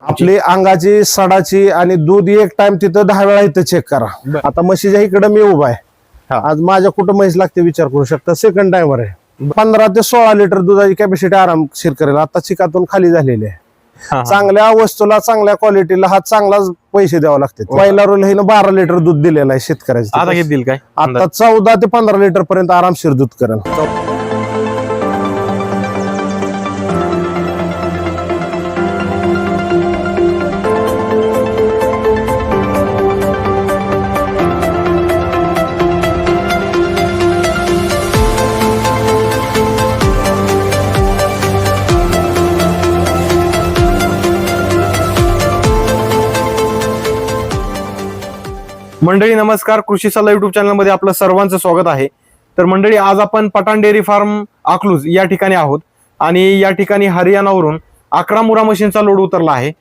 आपली अंगाची सडाची आणि दूध एक टाइम तिथं 10 वेळा इथं चेक करा. आता म्हशीच्या इकडे मी उभा आहे. आज माझ्या कुठं म्हैस लागते विचार करू शकता. सेकंड टाइमवर आहे. 15 ते 16 लिटर दुधाची कॅपॅसिटी आरामशीर करेल. आता चिकातून खाली झालेली आहे. चांगल्या वस्तूला चांगल्या क्वालिटीला हा चांगलाच पैसे द्यावे लागते. पहिला रोल हिनं 12 लिटर दूध दिलेलं आहे शेतकऱ्याचं. आता किती देईल काय? आता 14 ते 15 लिटर पर्यंत आरामशीर दूध करेल. मंडळी नमस्कार, कृषी सल्ला युट्यूब चॅनल मध्ये आपलं सर्वांचं स्वागत आहे. तर मंडळी आज आपण पठाण डेअरी फार्म अकलूज या ठिकाणी आहोत आणि या ठिकाणी हरियाणावरून 11 मुरा मशीनचा लोड उतरला आहे.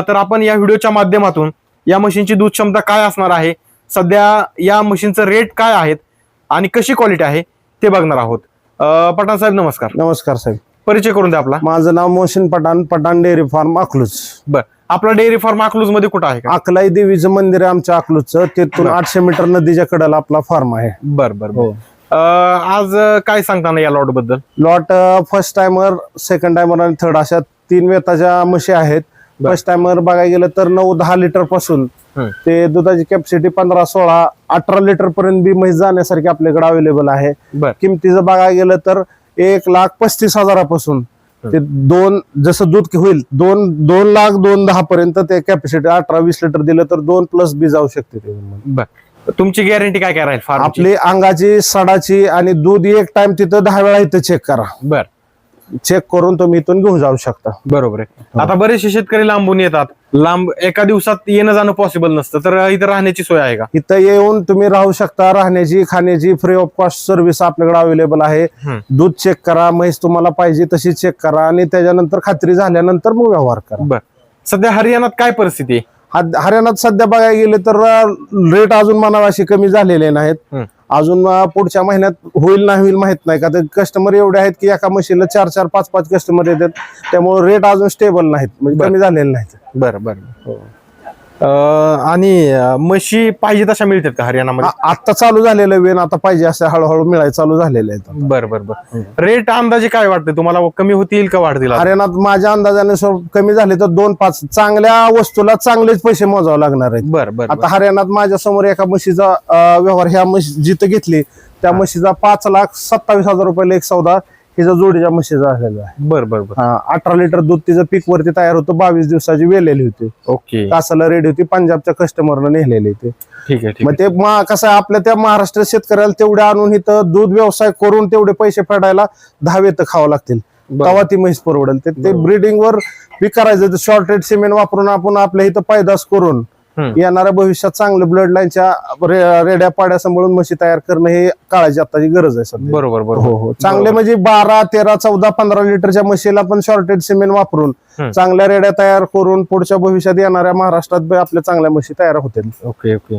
तर आपण या व्हिडिओच्या माध्यमातून या मशीनची दूध क्षमता काय असणार आहे, सध्या या मशीनचं रेट काय आहेत आणि कशी क्वालिटी आहे ते बघणार आहोत. पठाण साहेब नमस्कार. नमस्कार साहेब. परिचय करून द्या आपला. माझं नाव मोहसिन पठाण, पठाण डेअरी फार्म अकलूज. बर, आपला डेअरी फार्म अकलूज मध्ये कुठं आहे का? अकलाई देवीचं मंदिर आहे आमच्या अकलूजचं. तिथून 800 मीटर नदीच्या कडेला आपला फार्म आहे. बर बर बर. आज काय सांगताना या लॉट बद्दल? Lot first timer, second timer आणि थर्ड अशा 3 वेताच्या म्हशी आहेत. फर्स्ट टाइमर बघायला गेलं तर 9-10 लिटर पासून ते दुधाची कॅपॅसिटी 15-16-18 लिटर पर्यंत बी म्हैस जाण्यासारखी आपल्याकडे अवेलेबल आहे. किमतीचं बघायला गेलं तर 1,35,000 ते जसं दूध होईल 2,02,10 पर्यंत ते कॅपॅसिटी 18-20 लिटर दिलं तर 2+ बी जाऊ शकते ते. तुमची गॅरंटी काय काय राहील? आपली अंगाची सडाची आणि दूध एक टाइम तिथं 10 वेळा इथं चेक करा. बर, चेक करून तुम्ही इथून घेऊन जाऊ शकता. बरोबर आहे. आता बरेचसे शेतकरी लांबून येतात, लांब एका दिवसात येणं जाणं पॉसिबल नसतं, तर इथं राहण्याची सोय आहे का? इथं येऊन तुम्ही राहू शकता. राहण्याची खाण्याची फ्री ऑफ कॉस्ट सर्व्हिस आपल्याकडे अवेलेबल आहे. दूध चेक करा, म्हैस तुम्हाला पाहिजे तशी चेक करा आणि त्याच्यानंतर खात्री झाल्यानंतर मग व्यवहार करा. बर, सध्या हरियाणात काय परिस्थिती आहे? हरियाणात सध्या बघायला गेले तर रेट अजून मनावाशी कमी झालेले नाहीत. अजून पुढच्या महिन्यात होईल ना होईल माहित नाही, का तर कस्टमर एवढे आहेत की एका मशीनला 4-4, 5-5 कस्टमर येतात. त्यामुळे रेट अजून स्टेबल नाहीत, म्हणजे कमी झालेले नाहीत. बरं बरं. आणि म्हशी पाहिजे तशा मिळतात का हरियाणामध्ये? आता चालू झालेलं वेन आता पाहिजे असं हळूहळू मिळायला चालू झालेलं आहे. बरं बरं बरं. रेट अंदाजे काय वाटतं तुम्हाला, कमी होतील का वाढतील? हरियाणात माझ्या अंदाजाने कमी झाले तर 2-5 चांगल्या वस्तूला चांगलेच पैसे मोजावे लागणार आहेत. बरं बरं. आता हरियाणात माझ्या समोर एका म्हशीचा व्यवहार, ह्या म्हशी जिथं घेतली त्या म्हशीचा 5,27,000 रुपयाला एक सौदा हिचा जोडीच्या म्हशीचा झालेला आहे. बरं बरं बरं. 18 लिटर दूध तिचं पीक वरती तयार होतं. 22 दिवसाची वेलेली होती. ओके. कासाला रेडी होती. पंजाबच्या कस्टमरनं नेलेली होती. ठीक आहे. मग ते कसं आहे, आपल्या त्या महाराष्ट्र शेतकऱ्याला तेवढे आणून इथं दूध व्यवसाय करून तेवढे पैसे फेडायला 10 वेत खावं लागतील, तेव्हा ती म्हैस परवडेल. ते ब्रीडिंग वर बी करायचं. शॉर्टेड सिमेंट वापरून आपण आपल्या इथं पैदास करून येणाऱ्या भविष्यात चांगलं ब्लड लाईनच्या रेड्या पाड्या सांभाळून म्हशी तयार करणं हे काळाची आताची गरज आहे सध्या. बरोबर बरोबर. हो, चांगले म्हणजे 12, 13, 14, 15 लिटरच्या म्हशीला पण शॉर्टेड सिमेंट वापरून चांगल्या रेड्या तयार करून पुढच्या भविष्यात येणाऱ्या महाराष्ट्रात आपल्या चांगल्या म्हशी तयार होतील. Okay okay.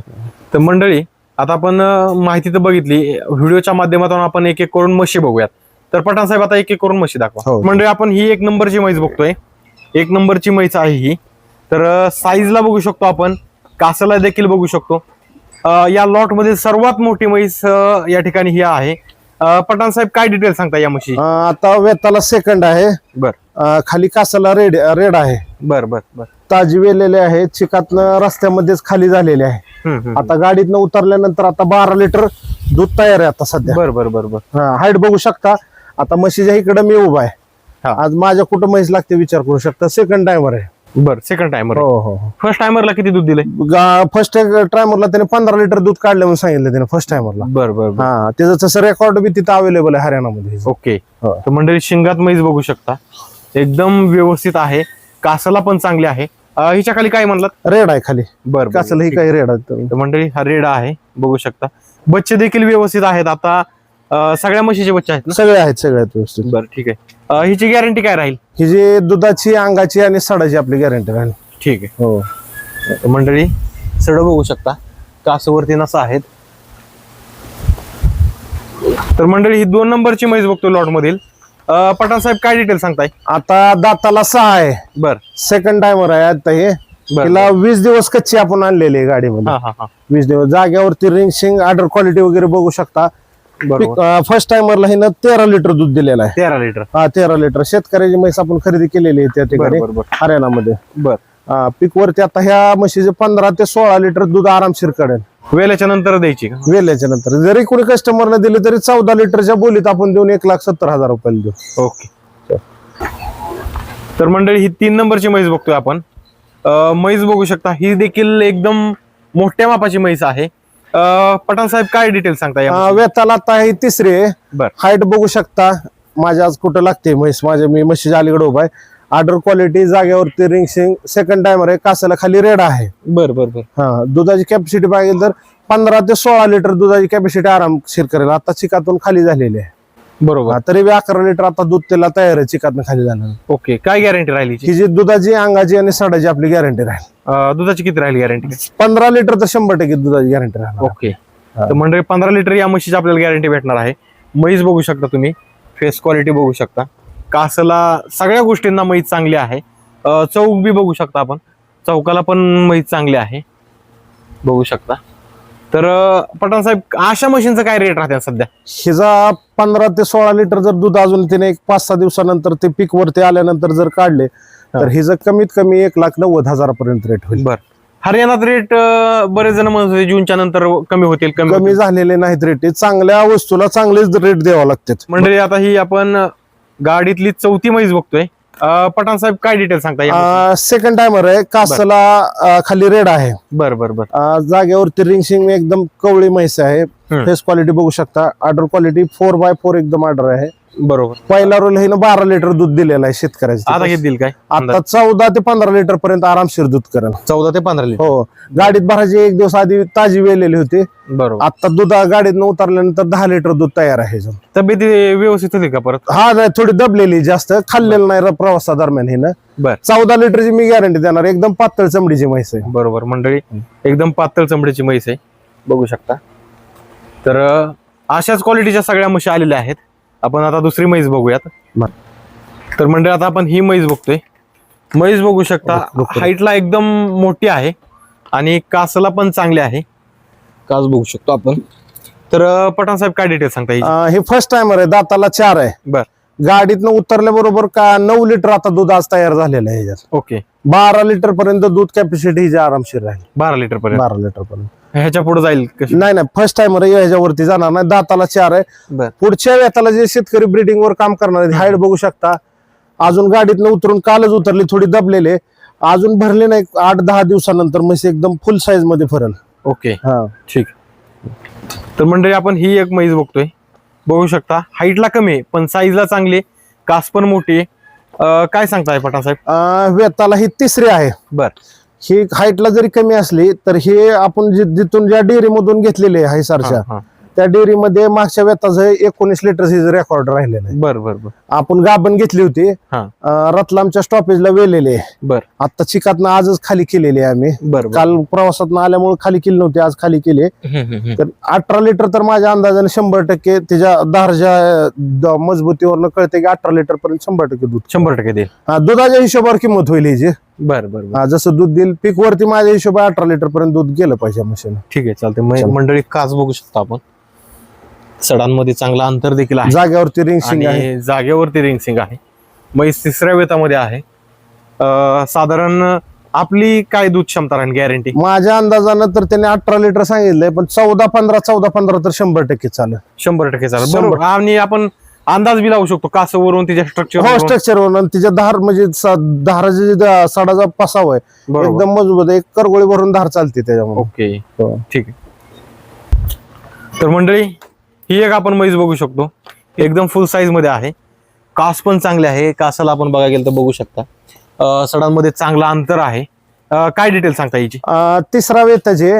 तर मंडळी आता आपण माहिती तर बघितली, व्हिडिओच्या माध्यमातून आपण एक एक करून म्हशी बघूयात. तर पठाण साहेब आता एक एक करून म्हशी दाखवा. मंडळी आपण ही 1 नंबरची म्हैस बघतोय. 1 नंबरची म्हैस आहे ही. तर साईजला बघू शकतो आपण, कासाला देखील बघू शकतो. या लॉट मध्ये सर्वात मोठी म्हैस या ठिकाणी ही आहे. पठाण साहेब काय डिटेल सांगता या म्हशी? आता वेताला सेकंड आहे. बर. खाली कासाला रेड आहे. बर बर बर. ताजी वेलेले आहे. चिकातनं रस्त्यामध्येच खाली झालेले आहे. आता गाडीतनं उतरल्यानंतर आता 12 लिटर दूध तयार आहे आता सध्या. बर बर बर बर. हाईट बघू शकता. आता म्हशीच्या इकडे मी उभा आहे. आज माझ्या कुठं म्हैस लागते विचार करू शकता. सेकंड टाइमर आहे. बर, सेकंड टाइमर. हो हो. फर्स्ट टाइमरला किती दूध दिले? फर्स्ट टाइमरला त्याने 15 लिटर दूध काढलं म्हणून सांगितलं त्याने फर्स्ट टाइमरला. बर बर. त्याचं तसं रेकॉर्ड बी तिथं अवेलेबल आहे हरियाणामध्ये. ओके. तर मंडळी शिंगात म्हैस बघू शकता, एकदम व्यवस्थित आहे. कासाला पण चांगली आहे. हिच्या खाली काय म्हणलात? रेड आहे खाली. बर. कासाला ही काही रेड आहे. तर मंडळी हा रेड आहे, बघू शकता. बच्चे देखील व्यवस्थित आहेत. आता सगळ्या म्हशीचे बच्चे आहेत ना? सगळे आहेत व्यवस्थित. बरं, ठीक आहे. हिची गॅरंटी काय राहील? ही जी दुधाची, अंगाची आणि सडाची आपली गॅरंटी राहील. ठीक आहे. हो मंडळी, सड बघू शकता, कासवरती नसा आहेत. तर मंडळी ही 2 नंबरची म्हैस बघतो लॉट मधील. पठाण साहेब काय डिटेल सांगताय? आता दाताला 6 आहे, बर सेकंड टायमर आहे आता हे. तिला 20 दिवस कच्ची आपण आणलेली आहे गाडीमध्ये. हा हा हा 20 दिवस जाग्यावरती रिंग शिंग ऑर्डर क्वालिटी वगैरे बघू शकता. बरोबर. फर्स्ट टायमरला हिनं 13 लिटर दूध दिलेलं आहे. 13 लिटर. हा 13 लिटर शेतकऱ्याची म्हैस आपण खरेदी केलेली आहे त्या ठिकाणी बरोबर. हरियाणामध्ये. बर पीक वरती आता ह्या म्हशीचे 15 ते 16 लिटर दूध आरामशीर काढेल वेल्याच्या नंतर द्यायची का? वेल्याच्या नंतर. जरी कोणी कस्टमरने दिले तरी 14 लिटरच्या बोलीत आपण देऊन 1,70,000 रुपयाला देऊ. ओके. तर मंडळी ही 3 नंबरची म्हैस बघतोय आपण. म्हैस बघू शकता, ही देखील एकदम मोठ्या मापाची म्हैस आहे. पठाण साहेब काय डिटेल सांगताय? वेताला आता ही 3री आहे. बर हाईट बघू शकता माझ्या आज कुठं लागते म्हैस. मी म्हशीच्या अलीकडे उभा आहे. ऑर्डर क्वालिटी जागेवरती रिंग शिंग सेकंड टायमर आहे. कासाला खाली रेड आहे. बर बर बर. हा दुधाची कॅपॅसिटी पाहिजे तर 15 ते 16 लिटर दुधाची कॅपॅसिटी आरामशीर करेल. आता चिकातून खाली झालेली आहे. बरोबर. तरी 11 लिटर आता दूध त्याला तयार आहे चिकातून खाली झालं. ओके. काय गॅरंटी राहिली? ही जी दुधाची अंगाची आणि सडाची आपली गॅरंटी राहील. दुधाची किती राहिली गॅरंटी? 15 लिटर तर 100% दुधाची गॅरंटी राहणार. ओके. तर मंडळी 15 लिटर या म्हशीची आपल्याला गॅरंटी भेटणार आहे. म्हैस बघू शकता तुम्ही, फेस क्वालिटी बघू शकता, कासला सगळ्या गोष्टींना म्हैस चांगली आहे. चौक बी बघू शकता आपण, चौकाला पण म्हैस चांगली आहे बघू शकता. तर पठाण साहेब अशा मशीनचं काय रेट राहते सध्या? हिचा 15 ते 16 लिटर जर दूध अजून तिने 5-6 दिवसानंतर ते पीक वरती आल्यानंतर जर काढले तर हिचं कमीत कमी 1,90,000 पर्यंत रेट होईल. बर. हरियाणात रेट बरेच जण म्हणत होते जूनच्या नंतर कमी होतील. कमी झालेले नाहीत रेट. चांगल्या वस्तूला चांगलेच रेट द्यावा लागतात. म्हणजे आता ही आपण गाडीतली 4थी म्हैस बघतोय. पठाण साहेब काय डिटेल सांगता? सेकंड टायमर आहे. कासाला खाली रेड आहे. बर बर बर. जागेवरती रिंग शिंग एकदम कवळी म्हैस आहे. फेस क्वालिटी बघू शकता. ऑर्डर क्वालिटी 4x4 एकदम ऑर्डर आहे. बरोबर. पहिला रोल हिनं 12 लिटर दूध दिलेलं आहे शेतकऱ्याचं. आता किती देईल काय? आता 14 ते 15 लिटर पर्यंत आरामशीर दूध करेल. 14 ते 15 लिटर. हो. गाडीत भरायची 1 दिवस आधी ताजी वेलेली होती. बरोबर. आता दूध गाडीत उतरल्यानंतर 10 लिटर दूध तयार आहे. तब्येत व्यवस्थित होती का परत? हा नाही थोडी दबलेली, जास्त खाल्लेलं नाही प्रवासादरम्यान हिनं. बर. 14 लिटरची मी गॅरंटी देणार. एकदम पातळ चमडीची म्हैस आहे. बरोबर मंडळी, एकदम पातळ चमडीची म्हैस आहे बघू शकता. तर अशाच क्वालिटीच्या सगळ्या म्हशी आलेल्या आहेत. आपण आता दुसरी म्हैस बघूयात. तर मंडळी आता आपण ही म्हैस बघतोय. म्हैस बघू शकता, हाईटला एकदम मोठी आहे आणि कासला पण चांगली आहे. कास बघू शकतो आपण. तर पठाण साहेब काय डिटेल सांगता? हे फर्स्ट टायमर आहे. दाताला 4 आहे. बर. गाडीतनं उतरल्याबरोबर का 9 लिटर आता दूध आज तयार झालेलं आहे ह्याच्यात. ओके. 12 लिटर पर्यंत दूध कॅपॅसिटी हिची आरामशीर राहील. 12 लिटर पर्यंत. 12 लिटर पर्यंत. ह्याच्या पुढे जाईल कशी? नाही फर्स्ट टायमर आहे, ह्याच्यावरती जाणार नाही. दाताला 4 आहे. बर. पुढच्या वेताला जे शेतकरी ब्रीडिंग वर काम करणार आहेत, हाईट बघू शकता. अजून गाडीतनं उतरून कालच उतरली, थोडी दबलेले, अजून भरले नाही. 8-10 दिवसानंतर म्हशी एकदम फुल साईज मध्ये फरल. ओके. हा ठीक. तर मंडळी आपण ही एक म्हैस बघतोय. बघू शकता हाईटला कमी आहे पण साईजला चांगली, कास पण मोठी आहे. काय सांगताय पठाण साहेब? वेताला ही 3री आहे. बर. ही हाईटला जरी कमी असली तर हे आपण जिथून ज्या डेअरी मधून घेतलेले आहे सरच्या, त्या डेअरी मध्ये मागच्या वेताचं 19 लिटर रेकॉर्ड राहिलेलं आहे. बर बर बर. आपण गाभण घेतली होती, रतलामच्या स्टॉपेजला वेलेले. बर. आता चिकातनं आजच खाली केलेली आहे आम्ही. बर. काल प्रवासात आल्यामुळे खाली केली नव्हती, आज खाली केली. तर 18 लिटर तर माझ्या अंदाजाने 100% त्याच्या दारच्या मजबूतीवरनं कळते की 18 लिटर पर्यंत 100% दूध 100% देईल. दुधाच्या हिशोबावर किंमत होईल हिची. बर बर. जसं दूध देईल पीक वरती माझ्या हिशोबाने 18 लिटर पर्यंत दूध गेलं पाहिजे मशीन. ठीक आहे चालते. मंडळी कास बघू शकतो आपण, सडांमध्ये चांगला अंतर देखील आहे. जागेवरती रिंग शिंग आहे. आणि जागेवरती रिंग सिंग आहे. म्हैस 3ऱ्या वेतामध्ये आहे. साधारण आपली काय दूध क्षमता राहील गॅरंटी? माझ्या अंदाजानं तर त्याने 18 लिटर सांगितलंय, पण 14-15 तर 100% चालेल. 100% चालेल. बरोबर. आणि आपण अंदाज बी लावू शकतो कासवरून तिच्या स्ट्रक्चर. हो, स्ट्रक्चरवरून तिच्या धार म्हणजे धाराचे सडाचा पसाव आहे, एकदम मजबूत आहे. एक करगोळी भरून धार चालते त्याच्यामुळे. ओके. ठीक आहे. तर मंडळी ही एक आपण म्हैस बघू शकतो, एकदम फुल साईज मध्ये आहे. कास पण चांगले आहे. कासाला आपण बघा गेलं तर बघू शकता सडांमध्ये चांगला अंतर आहे. काय डिटेल सांगता याची? 3रा वेताची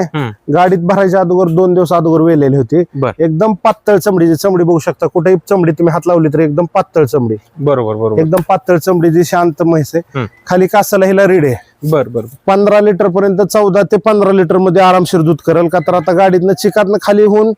गाडीत भरायच्या अगोदर 2 दिवस अगोदर वेलेली होती. एकदम पातळ चमडीची. चमडी बघू शकता, कुठेही चमडी तुम्ही हात लावली तर एकदम पातळ चमडी. बरोबर बरोबर. एकदम पातळ चमडीची शांत म्हैस आहे. खाली कासाला हिला रीड आहे. बर बर. 15 लिटर पर्यंत 14 ते 15 लिटर मध्ये आरामशीर दूध करेल. का तर आता गाडीतनं चिकातनं खाली होऊन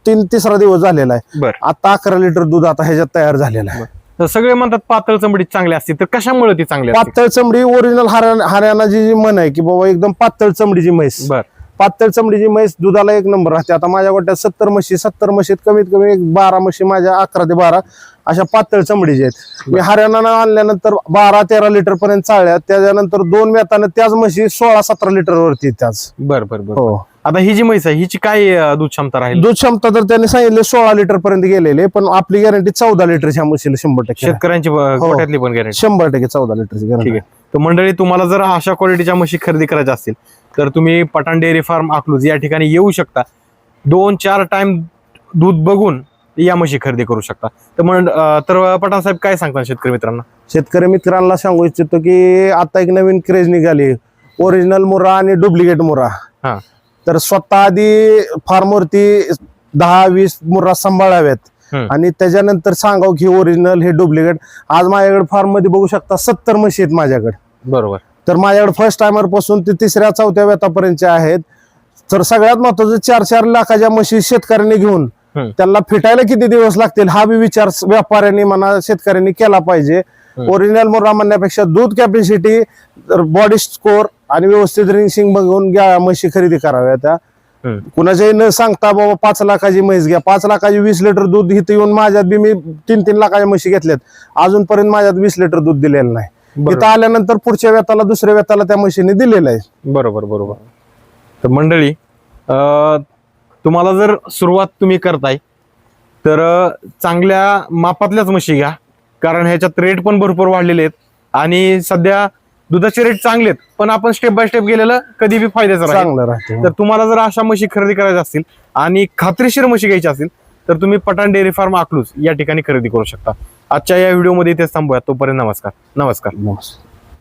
3-3रा दिवस झालेला आहे. बर. आता 11 लिटर दूध आता ह्याच्यात तयार झालेला आहे. तर सगळे म्हणतात पातळ चमडी चांगली असते, तर कशामुळे ती चांगली असते? पातळ चमडी ओरिजिनल हरियाणाची जी म्हण आहे की बाबा एकदम पातळ चमडीची म्हैस, बर पातळ चमडीची म्हैस दुधाला एक नंबर राहते. आता माझ्या गोट्यात 70 म्हशीत कमीत कमी 12 म्हशी माझ्या 11 ते 12 अशा पातळ चमडीचे आहेत. मी हरियाणानं आणल्यानंतर 12-13 लिटर पर्यंत चालल्या. त्याच्यानंतर 2 वेतानं त्याच म्हशी 16-17 लिटर वरती त्याच. बर बर बर. हो, आता ही जी म्हैस आहे हिची काय दूध क्षमता राहील? दूध क्षमता तर त्यांनी सांगितले 16 लिटर पर्यंत गेलेले, पण आपली गॅरंटी 14 लिटरच्या म्हशीला 100% शेतकऱ्यांची गोठ्यातली पण गॅरंटी? 100% 14 लिटरची ठीक गॅरंटी. आहे. तर मंडळी, तुम्हाला जर अशा क्वालिटीच्या म्हशी खरेदी करायच्या असतील तर तुम्ही पठाण डेअरी फार्म अकलूज या ठिकाणी येऊ शकता. 2-4 टाइम दूध बघून या म्हशी खरेदी करू शकता. तर पठाण साहेब काय सांगतात शेतकरी मित्रांना? शेतकरी मित्रांना सांगू इच्छितो की आता एक नवीन क्रेज निघाली, ओरिजिनल मुरा आणि डुप्लिकेट मुरा. हा, तर स्वतः आधी फार्मवरती 10-20 मुरा सांभाळाव्यात आणि त्याच्यानंतर सांगाव की ओरिजिनल हे डुप्लिकेट. आज माझ्याकडे फार्म मध्ये बघू शकता 70 म्हशी आहेत माझ्याकडे. बरोबर. तर माझ्याकडे फर्स्ट टायमर पासून ते 3ऱ्या-4थ्या वेतापर्यंतच्या आहेत. तर सगळ्यात महत्वाचं 4-4 लाखाच्या म्हशी शेतकऱ्यांनी घेऊन त्यांना फिटायला किती दिवस लागतील हा बी विचार व्यापाऱ्यांनी म्हणा शेतकऱ्यांनी केला पाहिजे. ओरिजिनल मुर्रा म्हणण्यापेक्षा दूध कॅपॅसिटी, बॉडी स्कोर आणि व्यवस्थित रिंग बघून म्हशी खरेदी कराव्या. त्या कुणाच्याही न सांगता बाबा 5 लाखाची म्हैस घ्या, 5 लाखाची 20 लिटर दूध इथे येऊन माझ्यात बी मी 3-3 लाखाच्या म्हशी घेतल्यात, अजूनपर्यंत माझ्यात 20 लिटर दूध दिलेलं नाही. इथं आल्यानंतर पुढच्या वेताला 2ऱ्या वेताला त्या म्हशीने दिलेलं आहे. बरोबर बरोबर. तर मंडळी, तुम्हाला जर सुरुवात तुम्ही करताय तर चांगल्या मापातल्याच म्हशी घ्या, कारण ह्याच्यात रेट पण भरपूर वाढलेले आहेत आणि सध्या दुधाचे रेट चांगले आहेत, पण आपण स्टेप बाय स्टेप गेलेलं कधी बी फायद्याचं राहील. चांगलं राहते. तर तुम्हाला जर अशा म्हशी खरेदी करायच्या असतील आणि खात्रीशीर म्हशी घ्यायची असतील तर तुम्ही पठाण डेअरी फार्म अकलूज या ठिकाणी खरेदी करू शकता. आजच्या या व्हिडिओमध्ये इथेच थांबूया. तोपर्यंत नमस्कार. नमस्कार.